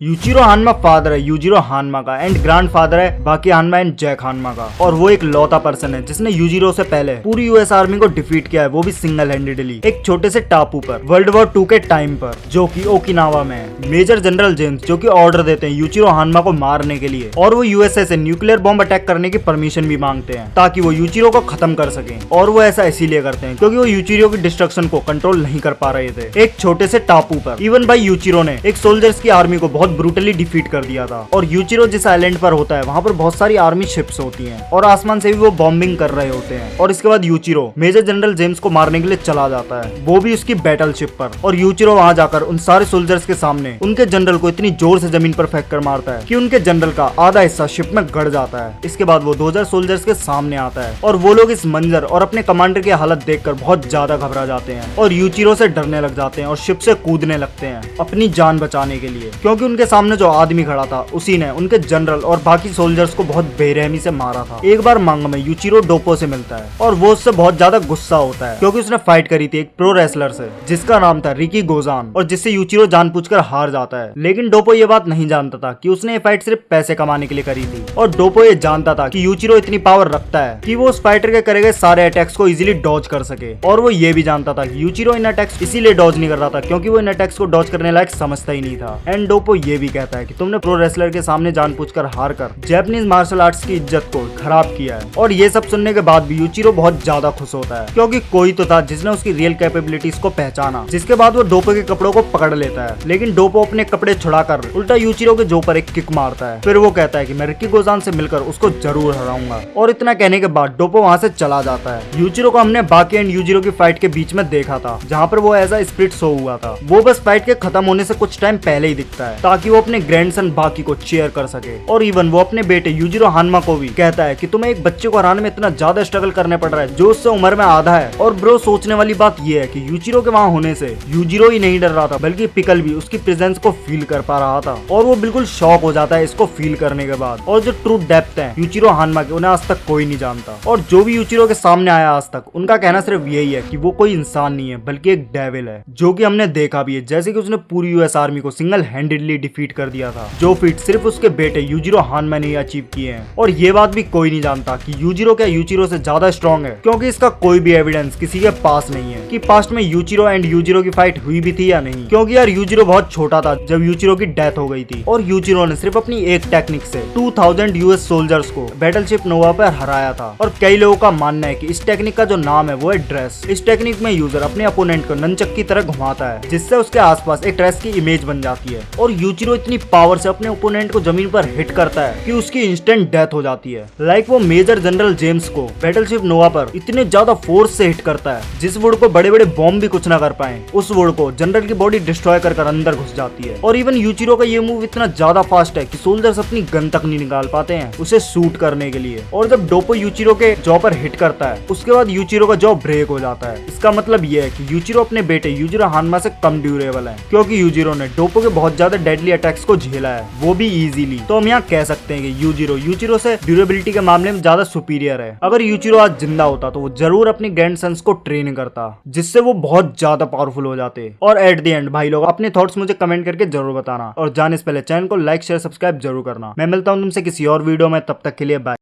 यूचिरो हानमा father है Yujiro हानमा का and grand father है बाकी हानमा एंड जैक हानमा का। और वो एक लौता पर्सन है जिसने यूजिरो से पहले पूरी यूएस आर्मी को डिफीट किया है, वो भी सिंगल हैंडेडली एक छोटे से टापू पर वर्ल्ड वॉर 2 के टाइम पर, जो कि ओकिनावा में है। मेजर जनरल जेम्स जो कि ऑर्डर देते हैं यूचिरो हानमा को मारने के लिए, और वो यूएसए से न्यूक्लियर बॉम्ब अटैक करने की परमिशन भी मांगते हैं ताकि वो यूचिरो को खत्म कर सके। और वो ऐसा इसीलिए करते हैं क्योंकि वो यूचिरो की डिस्ट्रक्शन को कंट्रोल नहीं कर पा रहे थे एक छोटे से टापू पर। इवन भाई यूचिरो ने एक सोल्जर्स की आर्मी को बहुत ब्रूटली डिफीट कर दिया था। और यूचिरो जिस आइलैंड पर होता है वहाँ पर बहुत सारी आर्मी शिप्स होती हैं और आसमान से भी वो बॉम्बिंग कर रहे होते हैं। और इसके बाद यूचिरो मेजर जनरल जेम्स को मारने के लिए चला जाता है, वो भी उसकी बैटल शिप पर। और यूचिरो वहाँ जाकर उन सारे सोल्जर्स के सामने उनके जनरल को इतनी जोर से जमीन पर फेंक कर मारता है कि उनके जनरल का आधा हिस्सा शिप में गड़ जाता है। इसके बाद वो 2000 सोल्जर्स के सामने आता है और वो लोग इस मंजर और अपने कमांडर की हालत देखकर बहुत ज्यादा घबरा जाते हैं और यूचिरो से डरने लग जाते हैं और शिप से कूदने लगते हैं अपनी जान बचाने के लिए, क्योंकि उनके सामने जो आदमी खड़ा था उसी ने उनके जनरल और बाकी सोल्जर्स को बहुत बेरहमी से मारा था। एक बार मांग में यूचिरो डोपो से मिलता है और वो उससे बहुत ज्यादा गुस्सा होता है क्योंकि उसने फाइट करी थी एक प्रो रेसलर से जिसका नाम था रिकी गोजान, और जिससे यूचिरो जानबूझकर हार जाता है। लेकिन डोपो ये बात नहीं जानता था कि उसने ये फाइट सिर्फ पैसे कमाने के लिए करी थी। और डोपो ये जानता था कि यूचिरो इतनी पावर रखता है कि वो उस फाइटर के करे गए सारे अटैक्स को इजीली डॉज कर सके। और वो ये भी जानता था कि यूचिरो इन अटैक्स इसीलिए डॉज नहीं कर रहा था क्योंकि वो इन अटैक्स को डॉज करने लायक समझता ही नहीं था। एंड डोपो ये भी कहता है कि तुमने प्रो रेसलर के सामने जानबूझकर हार कर जापानीज मार्शल आर्ट्स की इज्जत को खराब किया है। और ये सब सुनने के बाद भी यूचिरो बहुत ज्यादा खुश होता है क्योंकि कोई तो था जिसने उसकी रियल कैपेबिलिटीज को पहचाना। जिसके बाद वो डोपो के कपड़ों को पकड़ लेता है, लेकिन डोपो अपने कपड़े छुड़ाकर उल्टा यूचिरो के जो पर एक किक मारता है। फिर वो कहता है कि मैं रिकी गोजान से मिलकर उसको जरूर हराऊंगा। और इतना कहने के बाद डोपो वहाँ से चला जाता है। यूचिरो को हमने बाकी एंड यूजिरो की फाइट के बीच में देखा था जहाँ पर वो एज अ स्प्लिट शो हुआ था। वो बस फाइट के खत्म होने से कुछ टाइम पहले ही दिखता है ताकि वो अपने ग्रैंडसन बाकी को चेयर कर सके। और इवन वो अपने बेटे यूजिरो हानमा को भी कहता है कि तुम्हें एक बच्चे को हराने में इतना ज्यादा स्ट्रगल करने पड़ रहा है जो उससे उम्र में आधा है। और ब्रो सोचने वाली बात ये है कि यूजिरो के वहाँ होने से यूजिरो ही नहीं डर रहा था बल्कि पिकल भी उसकी प्रेजेंस को फील कर पा रहा था। और वो बिल्कुल शॉक हो जाता है इसको फील करने के बाद। और जो ट्रू डेप्थ है यूजिरो हानमा के उन्हें आज तक कोई नहीं जानता। और जो भी यूजिरो के सामने आया आज तक उनका कहना सिर्फ यही है कि वो कोई इंसान नहीं है बल्कि एक डेविल है, जो कि हमने देखा भी है जैसे कि उसने पूरी यूएस आर्मी को सिंगल हैंडेडली डिफीट कर दिया था, जो फीट सिर्फ उसके बेटे यूजिरो हानमा ने अचीव किए हैं। और ये बात भी कोई नहीं जानता कि यूजिरो क्या यूचिरो से ज्यादा स्ट्रॉन्ग है, क्योंकि इसका कोई भी एविडेंस किसी के पास नहीं है कि पास्ट में यूचिरो एंड यूजिरो की फाइट हुई भी थी या नहीं। क्योंकि यार यूजिरो बहुत छोटा था जब यूचिरो की डेथ हो गई थी और यूचिरो ने सिर्फ अपनी एक टेक्निक से 2000 यूएस सोल्जर्स को बैटलशिप नोवा पर हराया था। और कई लोगों का मानना है कि इस टेक्निक का जो नाम है वो है ड्रेस। इस टेक्निक में यूजर अपने अपोनेंट को ननचक की तरह घुमाता है जिससे उसके आसपास एक ड्रेस की इमेज बन जाती है। और यूचिरो इतनी पावर से अपने ओपोनेंट को जमीन पर हिट करता है कि उसकी इंस्टेंट डेथ हो जाती है। लाइक वो मेजर जनरल जेम्स को बैटलशिप नोवा पर इतने ज्यादा फोर्स से हिट करता है जिस वुड को बड़े बड़े बॉम्ब भी कुछ ना कर पाए, उस वुड को जनरल की बॉडी डिस्ट्रॉय कर अंदर घुस जाती है। और इवन यूचिरो का ये मूव इतना ज्यादा फास्ट है कि सोल्जर्स अपनी गन तक नहीं निकाल पाते हैं उसे शूट करने के लिए। और जब डोपो यूचिरो के जॉ पर हिट करता है उसके बाद यूचिरो का जॉ ब्रेक हो जाता है। इसका मतलब ये है कि यूचिरो अपने बेटे यूजिरो हानमा से कम ड्यूरेबल है क्योंकि यूजिरो ने डोपो के बहुत ज्यादा डेडली अटैक्स को झेला है, वो भी इजीली। तो हम यहाँ कह सकते हैं कि यूजिरो से ड्यूरेबिलिटी के मामले में ज्यादा सुपीरियर है। अगर यूजिरो आज जिंदा होता तो वो जरूर अपने ग्रैंडसन्स को ट्रेन करता जिससे वो बहुत ज्यादा पावरफुल हो जाते। और एट द एंड भाई लोग अपने थॉट्स मुझे कमेंट करके जरूर बताना और जाने से पहले चैनल को लाइक शेयर सब्सक्राइब जरूर करना। मैं मिलता हूँ तुमसे किसी और वीडियो में, तब तक के लिए बाय।